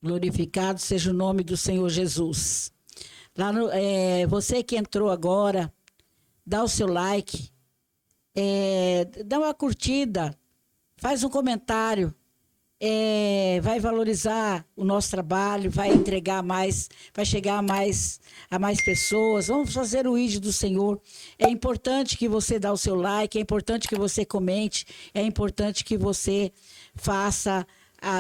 Glorificado seja o nome do Senhor Jesus. Você que entrou agora, dá o seu like, dá uma curtida, faz um comentário, vai valorizar o nosso trabalho, vai entregar mais, vai chegar a mais pessoas. Vamos fazer o ID do Senhor. É importante que você dê o seu like, é importante que você comente, é importante que você faça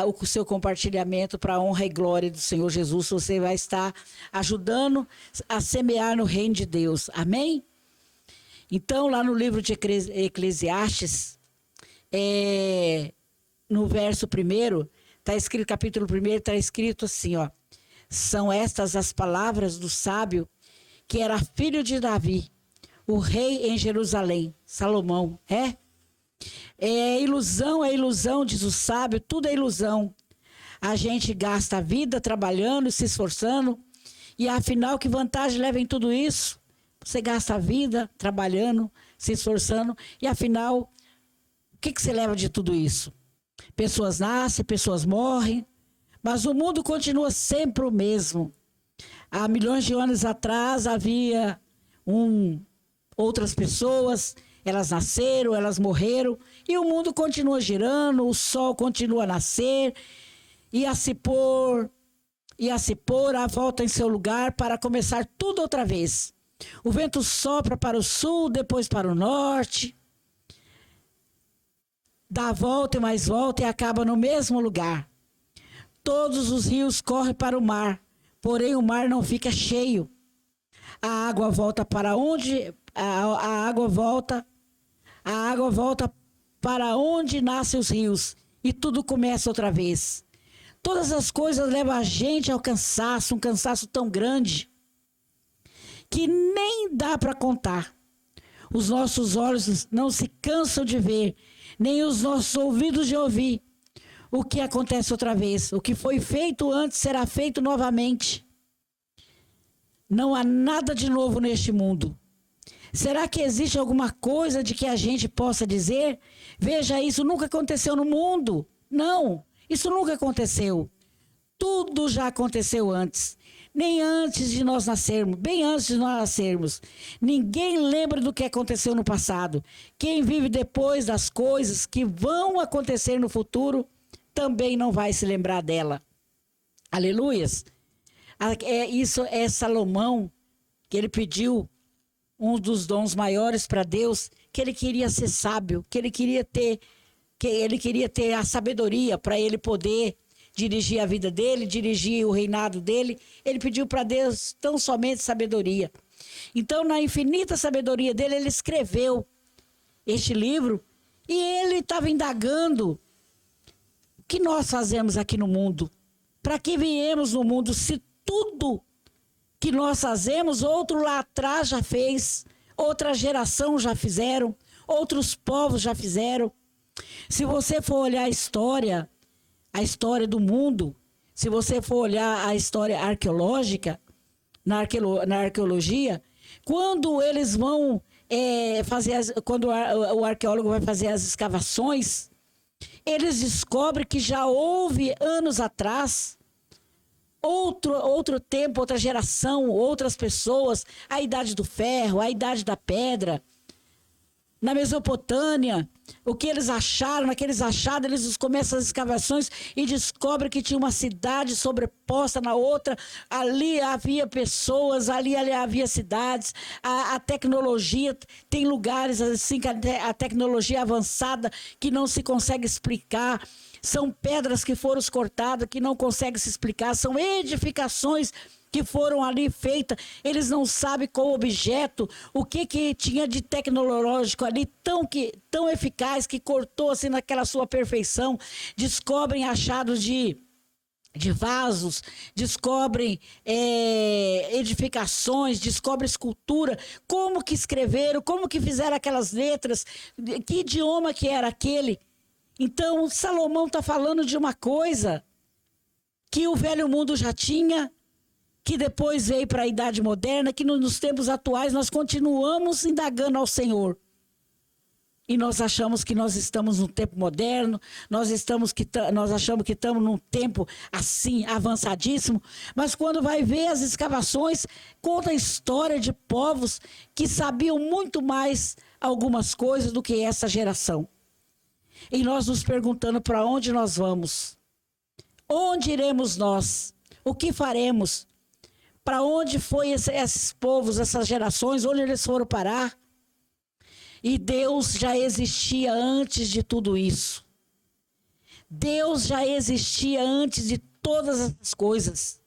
o seu compartilhamento para a honra e glória do Senhor Jesus. Você vai estar ajudando a semear no reino de Deus. Amém? Então, lá no livro de Eclesiastes, no verso 1, está escrito, capítulo 1, está escrito assim, ó. São estas as palavras do sábio, que era filho de Davi, o rei em Jerusalém, Salomão. É ilusão, diz o sábio, tudo é ilusão. A gente gasta a vida trabalhando, se esforçando, e afinal, que vantagem leva em tudo isso? Você gasta a vida trabalhando, se esforçando, e afinal, o que você leva de tudo isso? Pessoas nascem, pessoas morrem, mas o mundo continua sempre o mesmo. Há milhões de anos atrás havia outras pessoas, elas nasceram, elas morreram, e o mundo continua girando, o sol continua a nascer, e a se pôr, a volta em seu lugar para começar tudo outra vez. O vento sopra para o sul, depois para o norte, dá volta e mais volta e acaba no mesmo lugar. Todos os rios correm para o mar, porém o mar não fica cheio. A água volta para onde a água volta para onde nascem os rios e tudo começa outra vez. Todas as coisas levam a gente ao cansaço, um cansaço tão grande que nem dá para contar. Os nossos olhos não se cansam de ver, nem os nossos ouvidos de ouvir o que acontece outra vez. O que foi feito antes será feito novamente. Não há nada de novo neste mundo. Será que existe alguma coisa de que a gente possa dizer? Veja, isso nunca aconteceu no mundo. Não, isso nunca aconteceu. Tudo já aconteceu antes. Nem antes de nós nascermos, bem antes de nós nascermos. Ninguém lembra do que aconteceu no passado. Quem vive depois das coisas que vão acontecer no futuro, também não vai se lembrar dela. Aleluias. Isso é Salomão, que ele pediu um dos dons maiores para Deus, que ele queria ser sábio, que ele queria ter a sabedoria para ele poder dirigir a vida dele, dirigir o reinado dele. Ele pediu para Deus tão somente sabedoria. Então, na infinita sabedoria dele, ele escreveu este livro e ele estava indagando o que nós fazemos aqui no mundo. Para que viemos no mundo se tudo que nós fazemos, outro lá atrás já fez, outra geração já fizeram, outros povos já fizeram. Se você for olhar a história do mundo, se você for olhar a história arqueológica, na arqueologia, quando eles vão quando o arqueólogo vai fazer as escavações, eles descobrem que já houve anos atrás, outro tempo, outra geração, outras pessoas, a idade do ferro, a idade da pedra. Na Mesopotâmia, o que eles acharam, naqueles achados, eles começam as escavações e descobrem que tinha uma cidade sobreposta na outra. Ali havia pessoas, ali havia cidades. A tecnologia, tem lugares assim, que a tecnologia avançada que não se consegue explicar. São pedras que foram cortadas, que não conseguem se explicar. São edificações que foram ali feitas. Eles não sabem qual objeto, o que tinha de tecnológico ali, tão eficaz, que cortou assim naquela sua perfeição. Descobrem achados de vasos, descobrem edificações, descobrem escultura, como que escreveram, como que fizeram aquelas letras, que idioma que era aquele. Então, Salomão está falando de uma coisa que o velho mundo já tinha, que depois veio para a idade moderna, que nos tempos atuais nós continuamos indagando ao Senhor. E nós achamos que nós estamos num tempo moderno, nós achamos que estamos num tempo assim, avançadíssimo, mas quando vai ver as escavações, conta a história de povos que sabiam muito mais algumas coisas do que essa geração. E nós nos perguntando para onde nós vamos, onde iremos nós, o que faremos, para onde foi esses povos, essas gerações, onde eles foram parar. E Deus já existia antes de tudo isso. Deus já existia antes de todas essas coisas.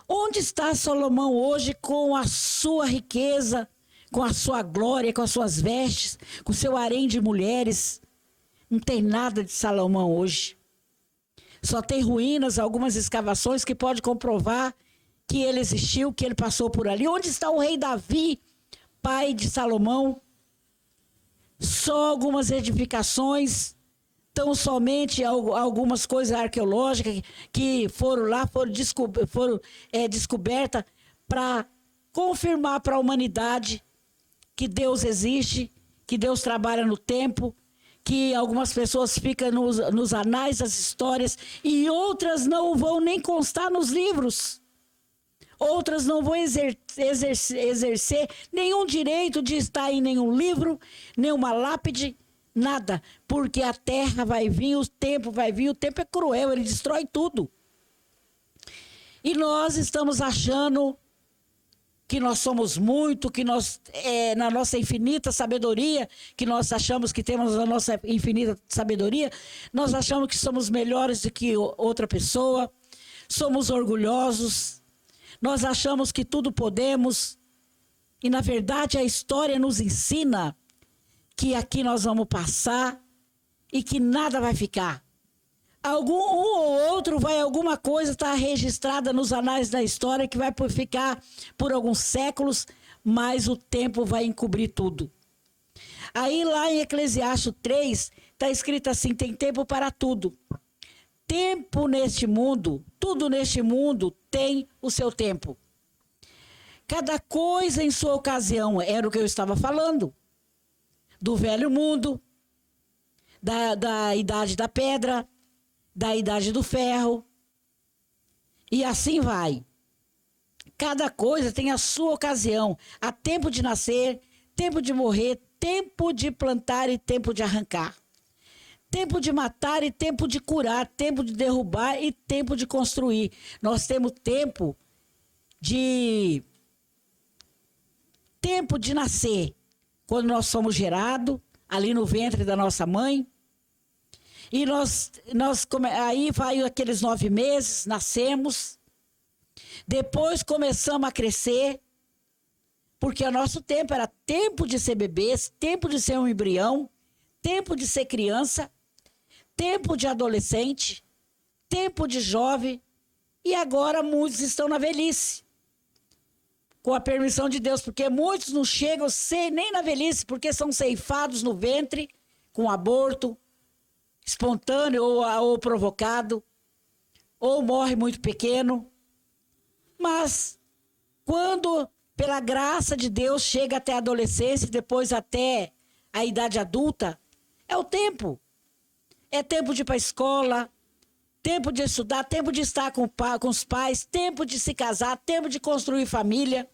Onde está Salomão hoje com a sua riqueza, com a sua glória, com as suas vestes, com o seu harém de mulheres? Não tem nada de Salomão hoje. Só tem ruínas, algumas escavações que pode comprovar que ele existiu, que ele passou por ali. Onde está o rei Davi, pai de Salomão? Só algumas edificações, tão somente algumas coisas arqueológicas que foram lá, foram descobertas para confirmar para a humanidade que Deus existe, que Deus trabalha no tempo, que algumas pessoas ficam nos anais das histórias e outras não vão nem constar nos livros. Outras não vão exercer nenhum direito de estar em nenhum livro, nenhuma lápide, nada. Porque a terra vai vir, o tempo vai vir, o tempo é cruel, ele destrói tudo. E nós estamos achando que nós somos muito, que nós, na nossa infinita sabedoria, que nós achamos que temos a nossa infinita sabedoria, nós achamos que somos melhores do que outra pessoa, somos orgulhosos. Nós achamos que tudo podemos e, na verdade, a história nos ensina que aqui nós vamos passar e que nada vai ficar. Um ou outro alguma coisa está registrada nos anais da história que vai ficar por alguns séculos, mas o tempo vai encobrir tudo. Aí lá em Eclesiastes 3, está escrito assim, tem tempo para tudo. Tempo neste mundo, tudo neste mundo tem o seu tempo. Cada coisa em sua ocasião, era o que eu estava falando. Do velho mundo, da idade da pedra, da idade do ferro. E assim vai. Cada coisa tem a sua ocasião. Há tempo de nascer, tempo de morrer, tempo de plantar e tempo de arrancar. Tempo de matar e tempo de curar, tempo de derrubar e tempo de construir. Nós temos tempo de nascer, quando nós somos gerados, ali no ventre da nossa mãe. E aí vai aqueles 9 meses, nascemos. Depois começamos a crescer, porque o nosso tempo era tempo de ser bebês, tempo de ser um embrião, tempo de ser criança, tempo de adolescente, tempo de jovem, e agora muitos estão na velhice. Com a permissão de Deus, porque muitos não chegam nem na velhice, porque são ceifados no ventre, com aborto espontâneo ou provocado, ou morre muito pequeno. Mas, quando, pela graça de Deus, chega até a adolescência, e depois até a idade adulta, é o tempo. É tempo de ir para a escola, tempo de estudar, tempo de estar com os pais, tempo de se casar, tempo de construir família.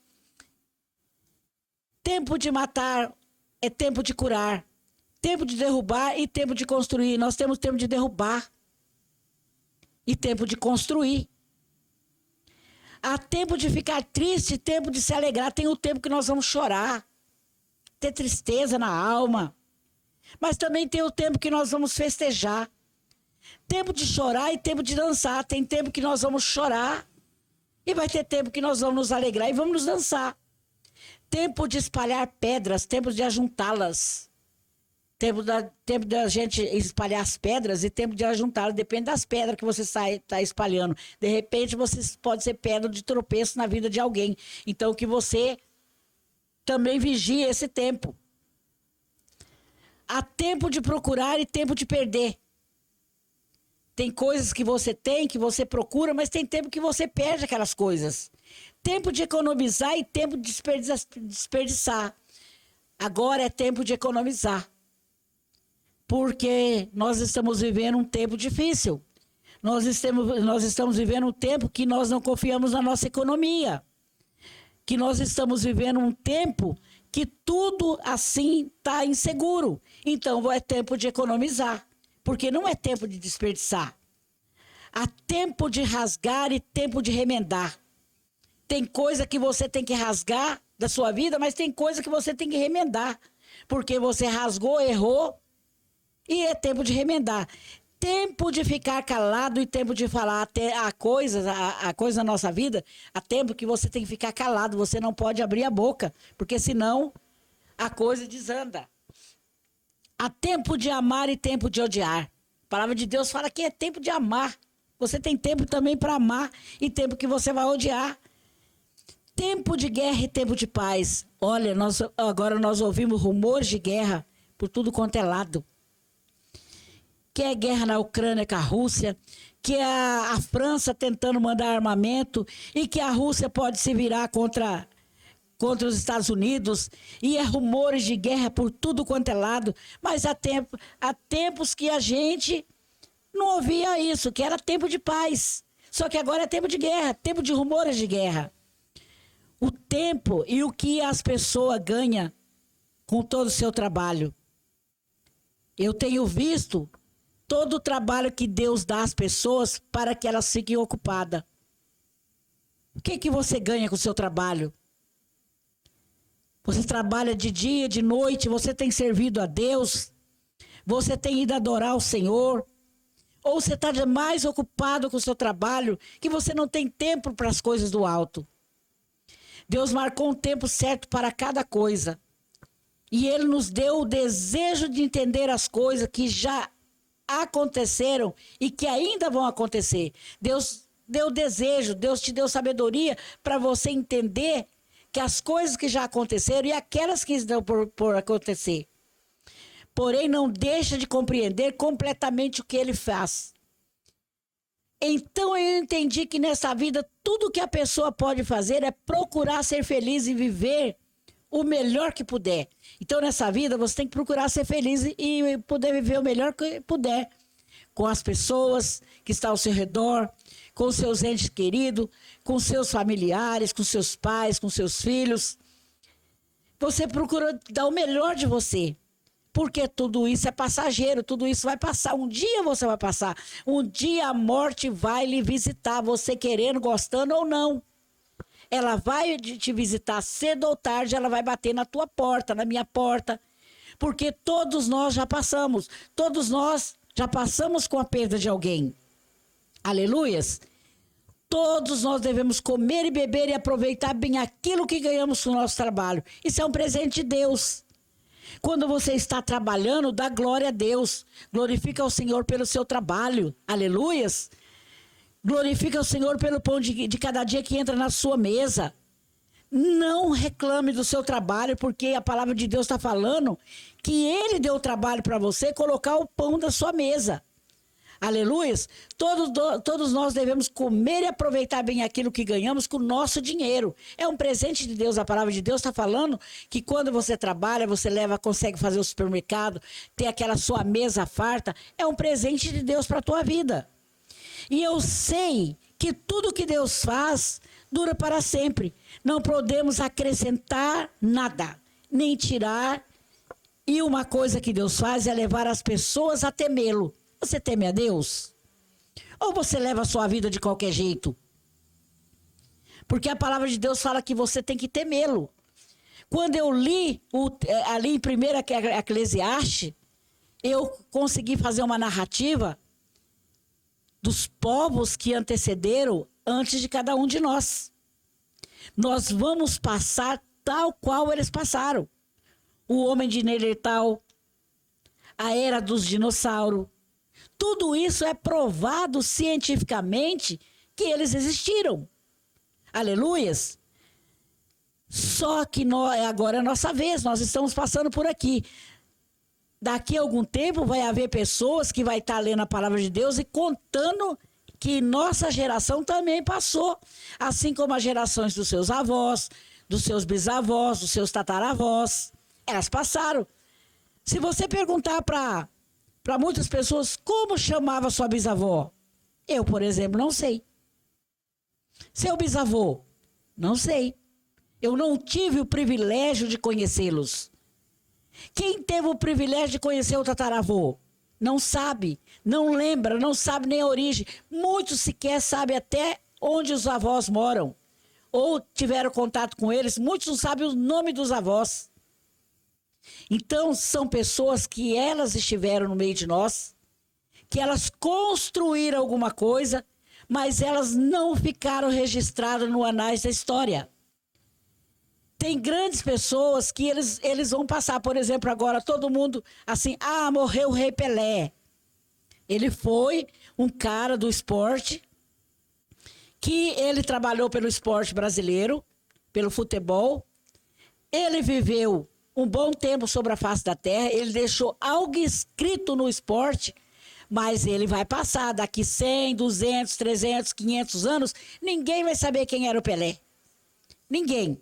Tempo de matar é tempo de curar. Tempo de derrubar e tempo de construir. Nós temos tempo de derrubar e tempo de construir. Há tempo de ficar triste, tempo de se alegrar. Tem o tempo que nós vamos chorar, ter tristeza na alma. Mas também tem o tempo que nós vamos festejar. Tempo de chorar e tempo de dançar. Tem tempo que nós vamos chorar e vai ter tempo que nós vamos nos alegrar e vamos nos dançar. Tempo de espalhar pedras, tempo de ajuntá-las. Tempo da gente espalhar as pedras e tempo de ajuntá-las. Depende das pedras que você está espalhando. De repente, você pode ser pedra de tropeço na vida de alguém. Então, que você também vigie esse tempo. Há tempo de procurar e tempo de perder. Tem coisas que você procura, mas tem tempo que você perde aquelas coisas. Tempo de economizar e tempo de desperdiçar. Agora é tempo de economizar. porque nós estamos vivendo um tempo difícil. Nós estamos vivendo um tempo que nós não confiamos na nossa economia. Que nós estamos vivendo um tempo que tudo assim está inseguro. Então é tempo de economizar, porque não é tempo de desperdiçar. Há tempo de rasgar e tempo de remendar. Tem coisa que você tem que rasgar da sua vida, mas tem coisa que você tem que remendar. Porque você rasgou, errou, e é tempo de remendar. Tempo de ficar calado e tempo de falar até a coisa na nossa vida, há tempo que você tem que ficar calado, você não pode abrir a boca, porque senão a coisa desanda. Há tempo de amar e tempo de odiar. A palavra de Deus fala que é tempo de amar. Você tem tempo também para amar e tempo que você vai odiar. Tempo de guerra e tempo de paz. Olha, agora nós ouvimos rumores de guerra por tudo quanto é lado. Que é guerra na Ucrânia com a Rússia, que é a França tentando mandar armamento e que a Rússia pode se virar contra os Estados Unidos, e é rumores de guerra por tudo quanto é lado, mas há tempos que a gente não ouvia isso, que era tempo de paz. Só que agora é tempo de guerra, tempo de rumores de guerra. O tempo e o que as pessoas ganham com todo o seu trabalho. Eu tenho visto todo o trabalho que Deus dá às pessoas para que elas fiquem ocupadas. O que você ganha com o seu trabalho? Você trabalha de dia, de noite, você tem servido a Deus, você tem ido adorar o Senhor, ou você está mais ocupado com o seu trabalho que você não tem tempo para as coisas do alto. Deus marcou um tempo certo para cada coisa. E Ele nos deu o desejo de entender as coisas que já aconteceram e que ainda vão acontecer. Deus deu desejo, Deus te deu sabedoria para você entender que as coisas que já aconteceram e aquelas que estão por acontecer. Porém, não deixa de compreender completamente o que Ele faz. Então eu entendi que nessa vida tudo que a pessoa pode fazer é procurar ser feliz e viver o melhor que puder. Então nessa vida você tem que procurar ser feliz e poder viver o melhor que puder. Com as pessoas que estão ao seu redor, com os seus entes queridos, com seus familiares, com seus pais, com seus filhos. Você procura dar o melhor de você. Porque tudo isso é passageiro, tudo isso vai passar. Um dia você vai passar. Um dia a morte vai lhe visitar, você querendo, gostando ou não. Ela vai te visitar cedo ou tarde, ela vai bater na tua porta, na minha porta. Porque todos nós já passamos. Todos nós já passamos com a perda de alguém. Aleluias. Todos nós devemos comer e beber e aproveitar bem aquilo que ganhamos com o nosso trabalho. Isso é um presente de Deus. Quando você está trabalhando, dá glória a Deus. Glorifica o Senhor pelo seu trabalho. Aleluias. Glorifica o Senhor pelo pão de cada dia que entra na sua mesa. Não reclame do seu trabalho, porque a palavra de Deus está falando que Ele deu o trabalho para você colocar o pão da sua mesa. Aleluias. Todos nós devemos comer e aproveitar bem aquilo que ganhamos com o nosso dinheiro. É um presente de Deus. A palavra de Deus está falando que quando você trabalha, você consegue fazer o supermercado, ter aquela sua mesa farta. É um presente de Deus para a tua vida. E eu sei que tudo que Deus faz dura para sempre. Não podemos acrescentar nada, nem tirar. E uma coisa que Deus faz é levar as pessoas a temê-lo. Você teme a Deus? Ou você leva a sua vida de qualquer jeito? Porque a palavra de Deus fala que você tem que temê-lo. Quando eu li ali em 1 Eclesiastes, eu consegui fazer uma narrativa dos povos que antecederam antes de cada um de nós. Nós vamos passar tal qual eles passaram. O homem de Neandertal, a era dos dinossauros. Tudo isso é provado cientificamente que eles existiram. Aleluias. Só que agora é a nossa vez, nós estamos passando por aqui. Daqui a algum tempo vai haver pessoas que vai estar lendo a palavra de Deus e contando que nossa geração também passou. Assim como as gerações dos seus avós, dos seus bisavós, dos seus tataravós. Elas passaram. Se você perguntar para para muitas pessoas, como chamava sua bisavó? Eu, por exemplo, não sei. Seu bisavô? Não sei. Eu não tive o privilégio de conhecê-los. Quem teve o privilégio de conhecer o tataravô? Não sabe, não lembra, não sabe nem a origem. Muitos sequer sabem até onde os avós moram. Ou tiveram contato com eles, muitos não sabem o nome dos avós. Então, são pessoas que elas estiveram no meio de nós, que elas construíram alguma coisa, mas elas não ficaram registradas no anais da história. Tem grandes pessoas que eles vão passar, por exemplo, agora todo mundo assim, morreu o Rei Pelé. Ele foi um cara do esporte, que ele trabalhou pelo esporte brasileiro, pelo futebol. Ele viveu um bom tempo sobre a face da terra, ele deixou algo escrito no esporte, mas ele vai passar daqui 100, 200, 300, 500 anos, ninguém vai saber quem era o Pelé. Ninguém.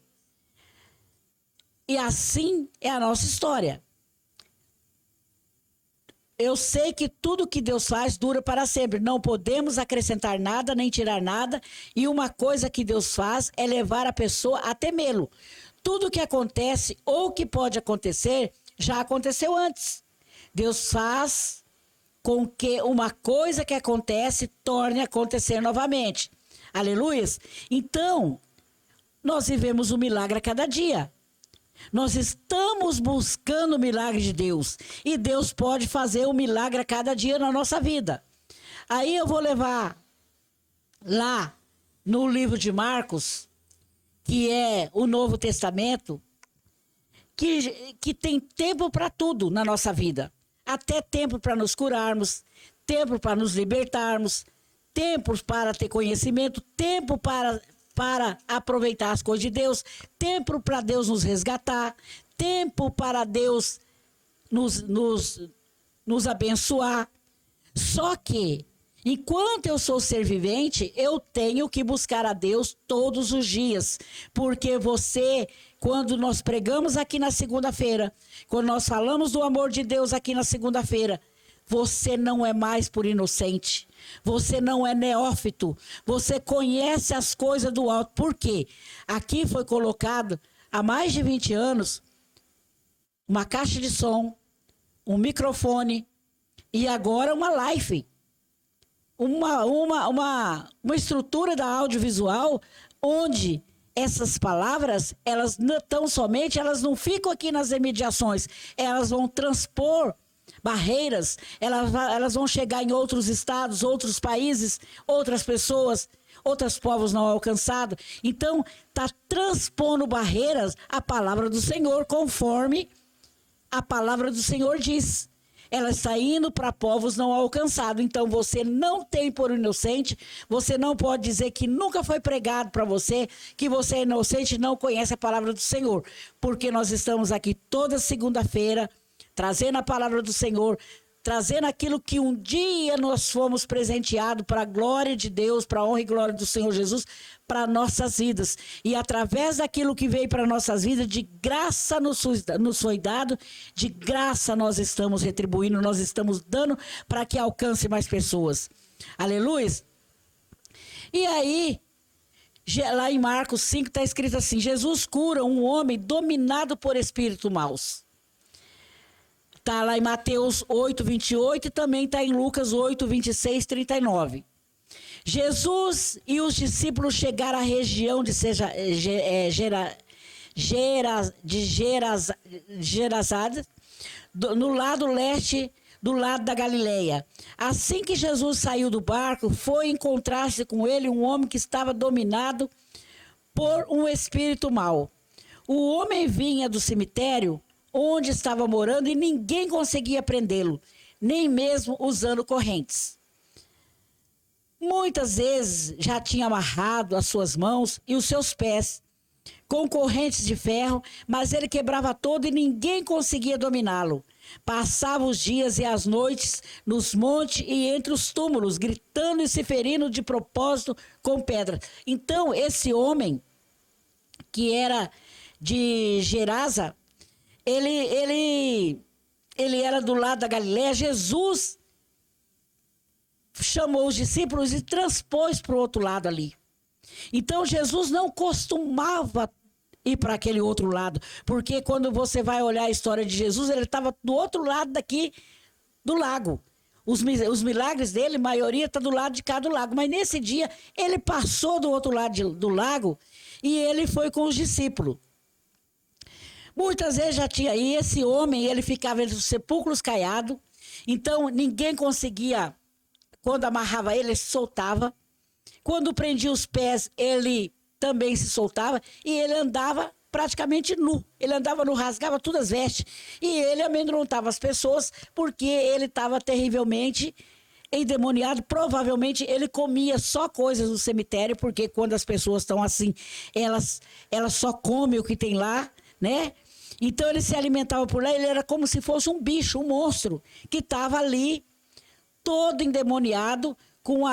E assim é a nossa história. Eu sei que tudo que Deus faz dura para sempre. Não podemos acrescentar nada, nem tirar nada. E uma coisa que Deus faz é levar a pessoa a temê-lo. Tudo que acontece ou que pode acontecer, já aconteceu antes. Deus faz com que uma coisa que acontece torne a acontecer novamente. Aleluias? Então, nós vivemos um milagre a cada dia. Nós estamos buscando o milagre de Deus. E Deus pode fazer um milagre a cada dia na nossa vida. Aí eu vou levar lá no livro de Marcos, que é o Novo Testamento, que tem tempo para tudo na nossa vida. Até tempo para nos curarmos, tempo para nos libertarmos, tempo para ter conhecimento, tempo para aproveitar as coisas de Deus, tempo para Deus nos resgatar, tempo para Deus nos abençoar. Só que, enquanto eu sou ser vivente, eu tenho que buscar a Deus todos os dias. Porque quando nós pregamos aqui na segunda-feira, quando nós falamos do amor de Deus aqui na segunda-feira, você não é mais por inocente. Você não é neófito. Você conhece as coisas do alto. Por quê? Aqui foi colocado, há mais de 20 anos, uma caixa de som, um microfone e agora uma live. Uma estrutura da audiovisual onde essas palavras, elas não ficam aqui nas imediações, elas vão transpor barreiras, elas vão chegar em outros estados, outros países, outras pessoas, outros povos não alcançados. Então, está transpondo barreiras a palavra do Senhor, conforme a palavra do Senhor diz. Ela está indo para povos não alcançados. Então, você não tem por inocente, você não pode dizer que nunca foi pregado para você, que você é inocente e não conhece a palavra do Senhor. Porque nós estamos aqui toda segunda-feira, trazendo a palavra do Senhor, trazendo aquilo que um dia nós fomos presenteados para a glória de Deus, para a honra e glória do Senhor Jesus, para nossas vidas. E através daquilo que veio para nossas vidas, de graça nos foi dado, de graça nós estamos retribuindo, nós estamos dando para que alcance mais pessoas. Aleluia! E aí, lá em Marcos 5 está escrito assim, Jesus cura um homem dominado por espíritos maus. Está lá em Mateus 8, 28 e também está em Lucas 8, 26, 39. Jesus e os discípulos chegaram à região de Gerazade, no lado leste, do lado da Galileia. Assim que Jesus saiu do barco, foi encontrar-se com ele um homem que estava dominado por um espírito mau. O homem vinha do cemitério onde estava morando e ninguém conseguia prendê-lo, nem mesmo usando correntes. Muitas vezes já tinha amarrado as suas mãos e os seus pés com correntes de ferro, mas ele quebrava todo e ninguém conseguia dominá-lo. Passava os dias e as noites nos montes e entre os túmulos, gritando e se ferindo de propósito com pedras. Então, esse homem, que era de Gerasa, ele ele era do lado da Galileia. Jesus chamou os discípulos e transpôs para o outro lado ali. Então, Jesus não costumava ir para aquele outro lado, porque quando você vai olhar a história de Jesus, ele estava do outro lado daqui do lago. Os milagres dele, a maioria está do lado de cá do lago. Mas nesse dia, ele passou do outro lado do lago e ele foi com os discípulos. Muitas vezes já tinha. E esse homem, ele ficava entre os sepulcros caiado. Então, ninguém conseguia. Quando amarrava ele se soltava. Quando prendia os pés, ele também se soltava. E ele andava praticamente nu. Ele andava nu, rasgava todas as vestes. E ele amedrontava as pessoas porque ele estava terrivelmente endemoniado. Provavelmente ele comia só coisas no cemitério, porque quando as pessoas estão assim, elas só comem o que tem lá, né? Então ele se alimentava por lá, ele era como se fosse um bicho, um monstro, que estava ali todo endemoniado, com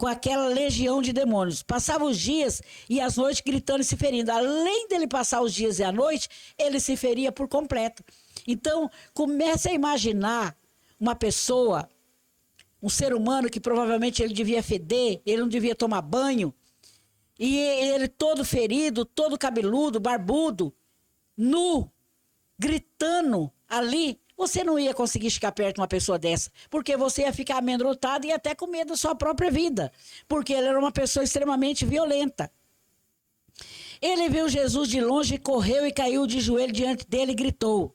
aquela legião de demônios. Passava os dias e as noites gritando e se ferindo. Além dele passar os dias e a noite, ele se feria por completo. Então, comece a imaginar uma pessoa, um ser humano que provavelmente ele devia feder, ele não devia tomar banho, e ele todo ferido, todo cabeludo, barbudo, nu, gritando ali. Você não ia conseguir ficar perto de uma pessoa dessa, porque você ia ficar amedrontado e até com medo da sua própria vida, porque ele era uma pessoa extremamente violenta. Ele viu Jesus de longe, correu e caiu de joelho diante dele e gritou: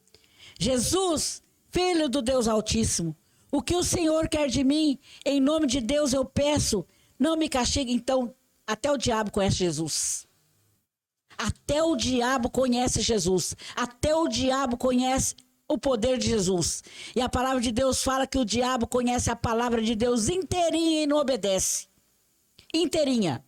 Jesus, filho do Deus Altíssimo, o que o Senhor quer de mim? Em nome de Deus eu peço, não me castigue. Então, até o diabo conhece Jesus. Até o diabo conhece Jesus. Até o diabo conhece o poder de Jesus. E a palavra de Deus fala que o diabo conhece a palavra de Deus inteirinha e não obedece. Inteirinha.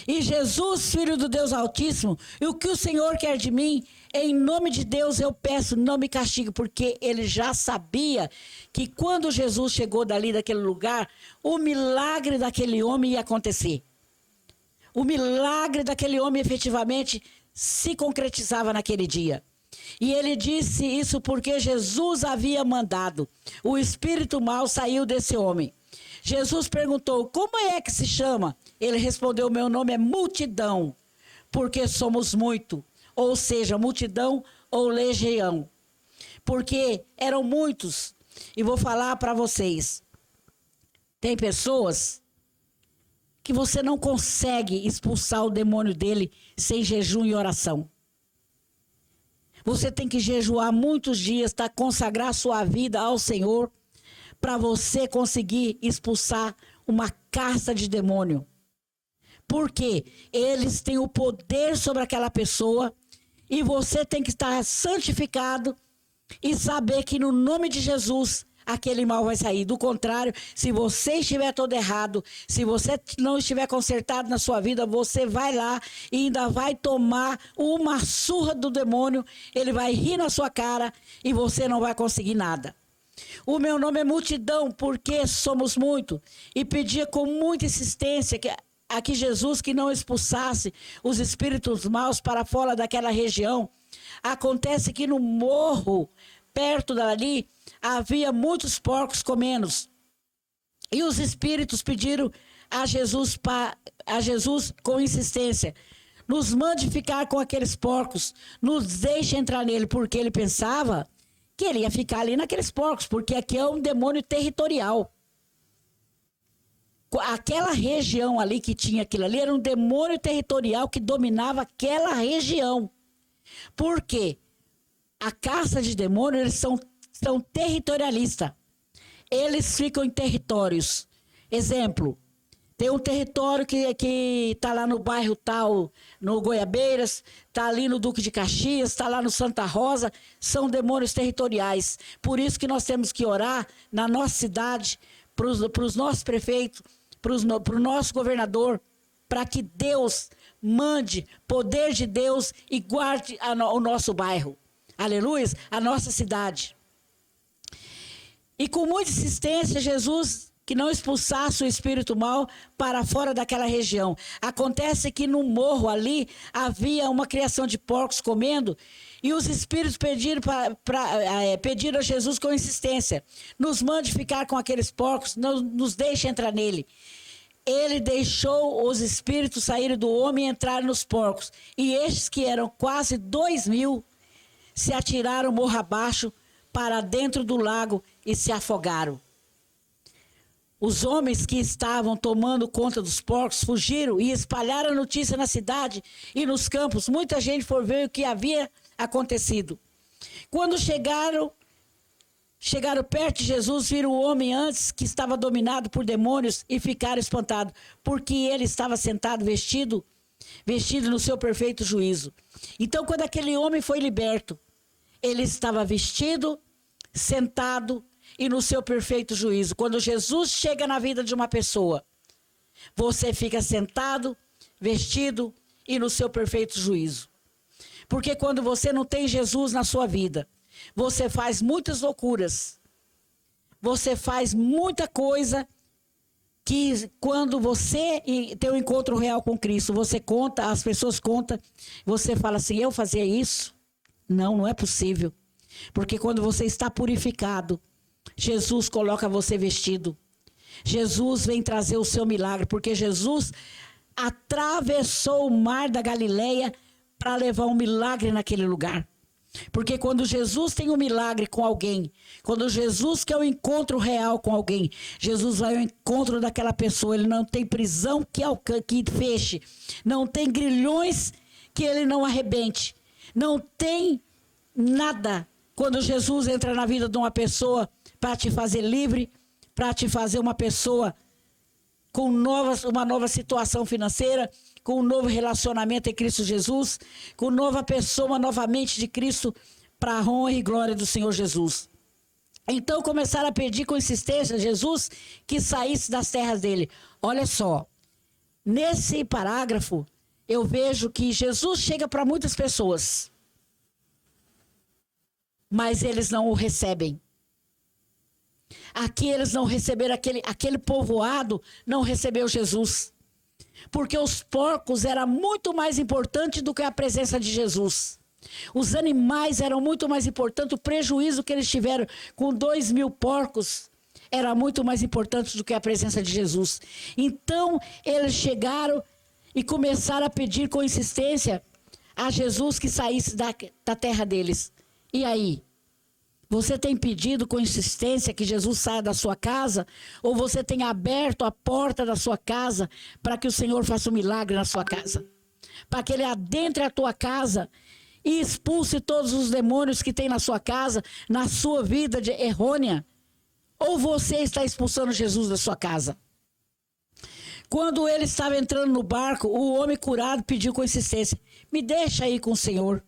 E Jesus, filho do Deus Altíssimo, e o que o Senhor quer de mim, em nome de Deus eu peço, não me castigue, porque ele já sabia que quando Jesus chegou dali daquele lugar, o milagre daquele homem ia acontecer. O milagre daquele homem efetivamente se concretizava naquele dia. E ele disse isso porque Jesus havia mandado. O espírito mau saiu desse homem. Jesus perguntou: como é que se chama? Ele respondeu: meu nome é multidão, porque somos muito. Ou seja, multidão ou legião. Porque eram muitos. E vou falar para vocês. Tem pessoas que você não consegue expulsar o demônio dele sem jejum e oração. Você tem que jejuar muitos dias, tá? Consagrar sua vida ao Senhor para você conseguir expulsar uma casta de demônio. Porque eles têm o poder sobre aquela pessoa e você tem que estar santificado e saber que no nome de Jesus aquele mal vai sair. Do contrário, se você estiver todo errado, se você não estiver consertado na sua vida, você vai lá e ainda vai tomar uma surra do demônio, ele vai rir na sua cara e você não vai conseguir nada. O meu nome é multidão, porque somos muito. E pedia com muita insistência que Jesus que não expulsasse os espíritos maus para fora daquela região. Acontece que no morro, perto dali, havia muitos porcos comendo. E os espíritos pediram a Jesus com insistência: nos mande ficar com aqueles porcos, nos deixe entrar nele, porque ele pensava que ele ia ficar ali naqueles porcos, porque aqui é um demônio territorial. Aquela região ali que tinha aquilo ali era um demônio territorial que dominava aquela região. Por quê? A caça de demônios, eles são territorialistas. Eles ficam em territórios. Exemplo, tem um território que está lá no bairro tal, no Goiabeiras, está ali no Duque de Caxias, está lá no Santa Rosa, são demônios territoriais. Por isso que nós temos que orar na nossa cidade, para os nossos prefeitos, para o nosso governador, para que Deus mande poder de Deus e guarde o nosso bairro. Aleluia, a nossa cidade. E com muita insistência, Jesus que não expulsasse o espírito mau para fora daquela região. Acontece que no morro ali havia uma criação de porcos comendo, e os espíritos pediram a Jesus com insistência: nos mande ficar com aqueles porcos, não nos deixe entrar nele. Ele deixou os espíritos saírem do homem e entrar nos porcos. E estes, que eram quase 2.000, se atiraram morro abaixo para dentro do lago e se afogaram. Os homens que estavam tomando conta dos porcos fugiram e espalharam a notícia na cidade e nos campos. Muita gente foi ver o que havia acontecido. Quando chegaram perto de Jesus, viram o homem antes que estava dominado por demônios e ficaram espantados, porque ele estava sentado vestido no seu perfeito juízo. Então, quando aquele homem foi liberto, ele estava vestido, sentado e no seu perfeito juízo. Quando Jesus chega na vida de uma pessoa, você fica sentado, vestido e no seu perfeito juízo. Porque quando você não tem Jesus na sua vida, você faz muitas loucuras. Você faz muita coisa que, quando você tem um encontro real com Cristo, você conta, as pessoas contam, você fala assim: eu fazia isso? Não, não é possível. Porque quando você está purificado, Jesus coloca você vestido. Jesus vem trazer o seu milagre, porque Jesus atravessou o mar da Galileia para levar um milagre naquele lugar. Porque quando Jesus tem um milagre com alguém, quando Jesus quer um encontro real com alguém, Jesus vai ao encontro daquela pessoa. Ele não tem prisão que feche, não tem grilhões que ele não arrebente, não tem nada. Quando Jesus entra na vida de uma pessoa para te fazer livre, para te fazer uma pessoa com uma nova situação financeira, com um novo relacionamento em Cristo Jesus, com nova pessoa novamente de Cristo, para a honra e glória do Senhor Jesus. Então começaram a pedir com insistência a Jesus que saísse das terras dele. Olha só, nesse parágrafo eu vejo que Jesus chega para muitas pessoas, mas eles não o recebem. Aqui eles não receberam, aquele povoado não recebeu Jesus. Porque os porcos eram muito mais importantes do que a presença de Jesus. Os animais eram muito mais importantes. O prejuízo que eles tiveram com 2.000 porcos era muito mais importante do que a presença de Jesus. Então eles chegaram e começaram a pedir com insistência a Jesus que saísse da terra deles. E aí? Você tem pedido com insistência que Jesus saia da sua casa? Ou você tem aberto a porta da sua casa para que o Senhor faça um milagre na sua casa? Para que Ele adentre a tua casa e expulse todos os demônios que tem na sua casa, na sua vida errônea? Ou você está expulsando Jesus da sua casa? Quando ele estava entrando no barco, o homem curado pediu com insistência: me deixa aí com o Senhor.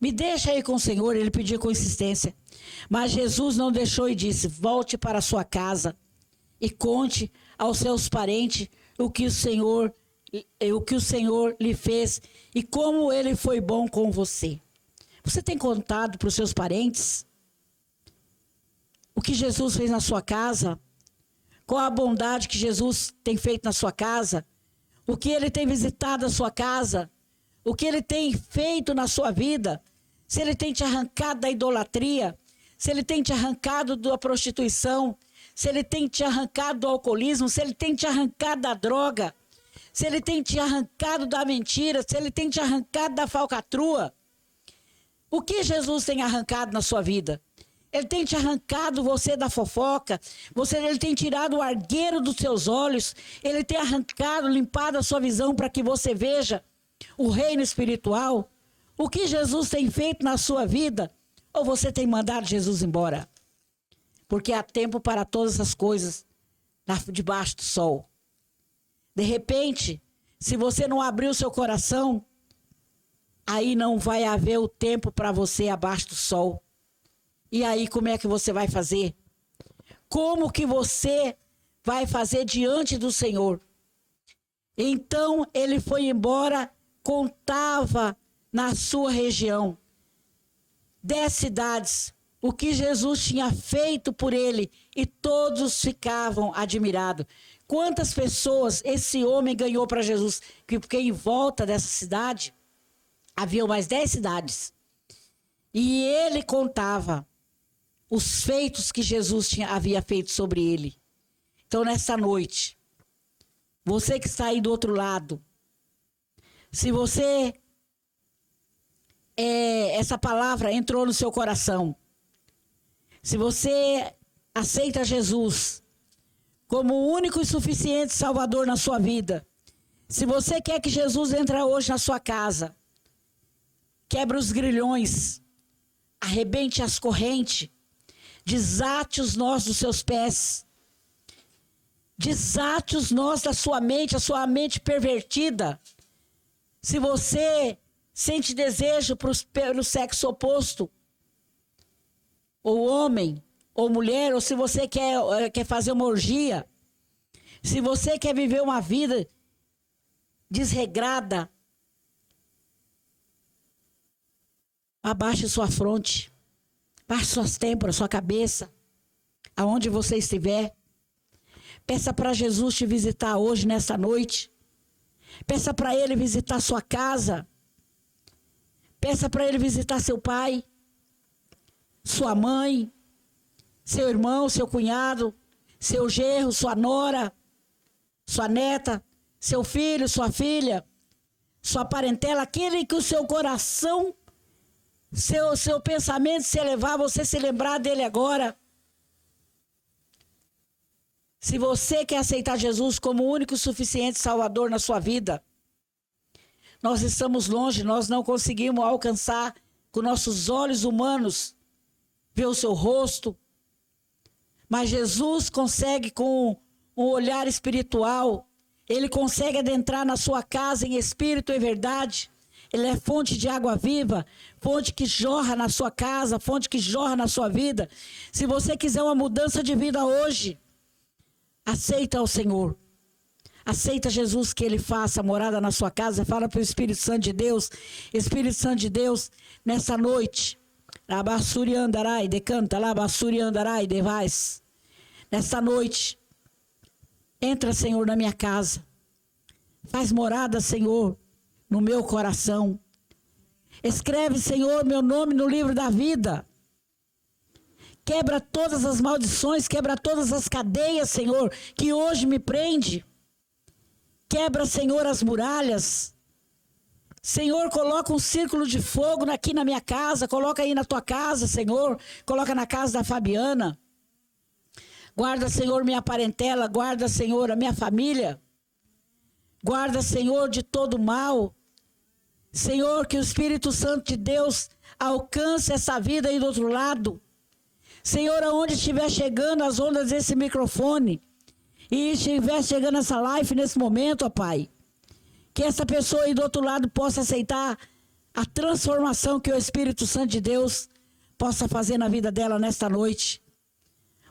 Me deixa aí com o Senhor, ele pediu com insistência. Mas Jesus não deixou e disse: volte para a sua casa e conte aos seus parentes o que o Senhor lhe fez e como ele foi bom com você. Você tem contado para os seus parentes o que Jesus fez na sua casa? Qual a bondade que Jesus tem feito na sua casa? O que ele tem visitado a sua casa? O que ele tem feito na sua vida? Se ele tem te arrancado da idolatria, se ele tem te arrancado da prostituição, se ele tem te arrancado do alcoolismo, se ele tem te arrancado da droga, se ele tem te arrancado da mentira, se ele tem te arrancado da falcatrua. O que Jesus tem arrancado na sua vida? Ele tem te arrancado você da fofoca, ele tem tirado o argueiro dos seus olhos, ele tem arrancado, limpado a sua visão para que você veja o reino espiritual. O que Jesus tem feito na sua vida? Ou você tem mandado Jesus embora? Porque há tempo para todas as coisas debaixo do sol. De repente, se você não abrir o seu coração, aí não vai haver o tempo para você abaixo do sol. E aí como é que você vai fazer? Como que você vai fazer diante do Senhor? Então ele foi embora, contava na sua região 10 cidades o que Jesus tinha feito por ele, e todos ficavam admirados. Quantas pessoas esse homem ganhou para Jesus? Porque em volta dessa cidade, havia mais 10 cidades. E ele contava os feitos que Jesus havia feito sobre ele. Então, nessa noite, você que está aí do outro lado, se você, essa palavra entrou no seu coração, se você aceita Jesus como o único e suficiente Salvador na sua vida, se você quer que Jesus entre hoje na sua casa, quebre os grilhões, arrebente as correntes, desate os nós dos seus pés, desate os nós da sua mente, a sua mente pervertida. Se você sente desejo pelo sexo oposto, ou homem, ou mulher, ou se você quer fazer uma orgia, se você quer viver uma vida desregrada, abaixe sua fronte, baixe suas têmporas, sua cabeça, aonde você estiver. Peça para Jesus te visitar hoje, nessa noite. Peça para Ele visitar sua casa. Peça para Ele visitar seu pai, sua mãe, seu irmão, seu cunhado, seu genro, sua nora, sua neta, seu filho, sua filha, sua parentela, aquele que o seu coração, seu pensamento se elevar, você se lembrar dele agora. Se você quer aceitar Jesus como o único e suficiente Salvador na sua vida, nós estamos longe, nós não conseguimos alcançar com nossos olhos humanos, ver o seu rosto, mas Jesus consegue com um olhar espiritual, Ele consegue adentrar na sua casa em espírito e verdade. Ele é fonte de água viva, fonte que jorra na sua casa, fonte que jorra na sua vida. Se você quiser uma mudança de vida hoje, aceita o Senhor. Aceita Jesus, que Ele faça morada na sua casa. Fala para o Espírito Santo de Deus. Espírito Santo de Deus, nessa noite, Labassuri andarai, decanta, labassuri andarai, devais. Nessa noite, entra, Senhor, na minha casa. Faz morada, Senhor, no meu coração. Escreve, Senhor, meu nome no livro da vida. Quebra todas as maldições, quebra todas as cadeias, Senhor, que hoje me prende. Quebra, Senhor, as muralhas. Senhor, coloca um círculo de fogo aqui na minha casa, coloca aí na tua casa, Senhor, coloca na casa da Fabiana. Guarda, Senhor, minha parentela, guarda, Senhor, a minha família. Guarda, Senhor, de todo mal. Senhor, que o Espírito Santo de Deus alcance essa vida aí do outro lado. Senhor, aonde estiver chegando as ondas desse microfone, e estiver chegando essa live nesse momento, ó Pai, que essa pessoa aí do outro lado possa aceitar a transformação que o Espírito Santo de Deus possa fazer na vida dela nesta noite.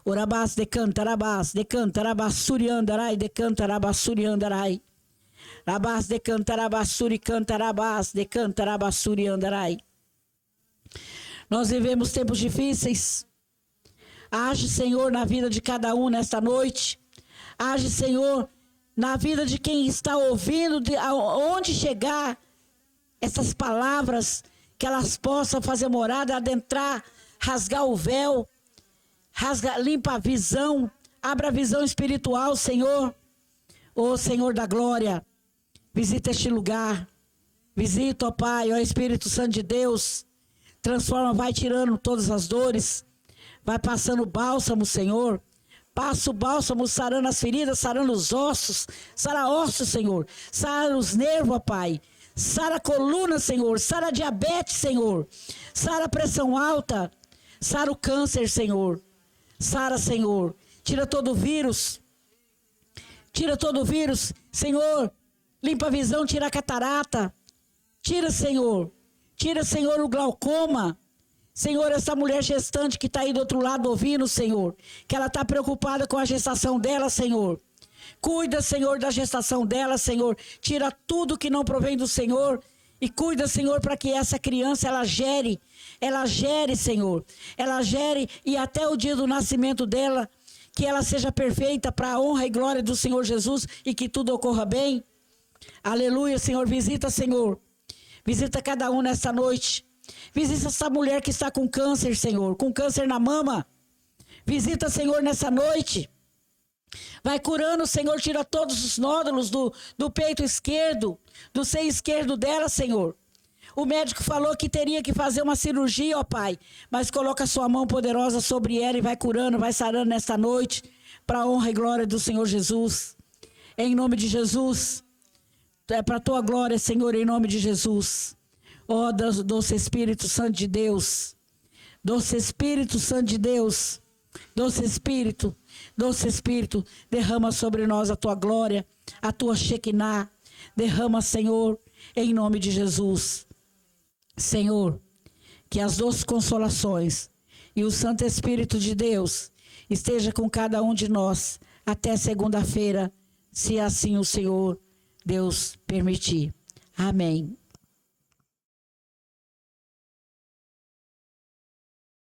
Orabás, decanta, rabassuri andarai, decanta, rabassuri andarai. Rabás, decanta, rabassuri, canta, rabás, decanta, rabassuri andarai. Nós vivemos tempos difíceis. Age, Senhor, na vida de cada um nesta noite. Age, Senhor, na vida de quem está ouvindo, de aonde chegar essas palavras, que elas possam fazer morada, adentrar, rasgar o véu, limpa a visão, abra a visão espiritual, Senhor. Ô Senhor da glória, visita este lugar, visita, ó Pai, ó Espírito Santo de Deus, transforma, vai tirando todas as dores, vai passando bálsamo, Senhor. Passa o bálsamo, sarando as feridas, sarando os ossos. Sara ossos, Senhor. Sara os nervos, ó Pai. Sara a coluna, Senhor. Sara a diabetes, Senhor. Sara a pressão alta. Sara o câncer, Senhor. Sara, Senhor. Tira todo o vírus. Tira todo o vírus. Senhor, limpa a visão, tira a catarata. Tira, Senhor. Tira, Senhor, o glaucoma. Senhor, essa mulher gestante que está aí do outro lado ouvindo, Senhor, que ela está preocupada com a gestação dela, Senhor. Cuida, Senhor, da gestação dela, Senhor. Tira tudo que não provém do Senhor E cuida, Senhor, para que essa criança, ela gere, Senhor. Ela gere e até o dia do nascimento dela, que ela seja perfeita para a honra e glória do Senhor Jesus e que tudo ocorra bem. Aleluia, Senhor. Visita, Senhor. Visita cada um nesta noite. Visita essa mulher que está com câncer, Senhor, com câncer na mama. Visita, Senhor, nessa noite. Vai curando, Senhor, tira todos os nódulos do peito esquerdo, do seio esquerdo dela, Senhor. O médico falou que teria que fazer uma cirurgia, ó Pai, mas coloca a sua mão poderosa sobre ela e vai curando, vai sarando nesta noite, para a honra e glória do Senhor Jesus. Em nome de Jesus, é para a tua glória, Senhor, em nome de Jesus. Ó doce Espírito Santo de Deus, doce Espírito Santo de Deus, doce Espírito, derrama sobre nós a tua glória, a tua Shekinah. Derrama, Senhor, em nome de Jesus. Senhor, que as doces consolações e o Santo Espírito de Deus esteja com cada um de nós até segunda-feira, se assim o Senhor Deus permitir. Amém.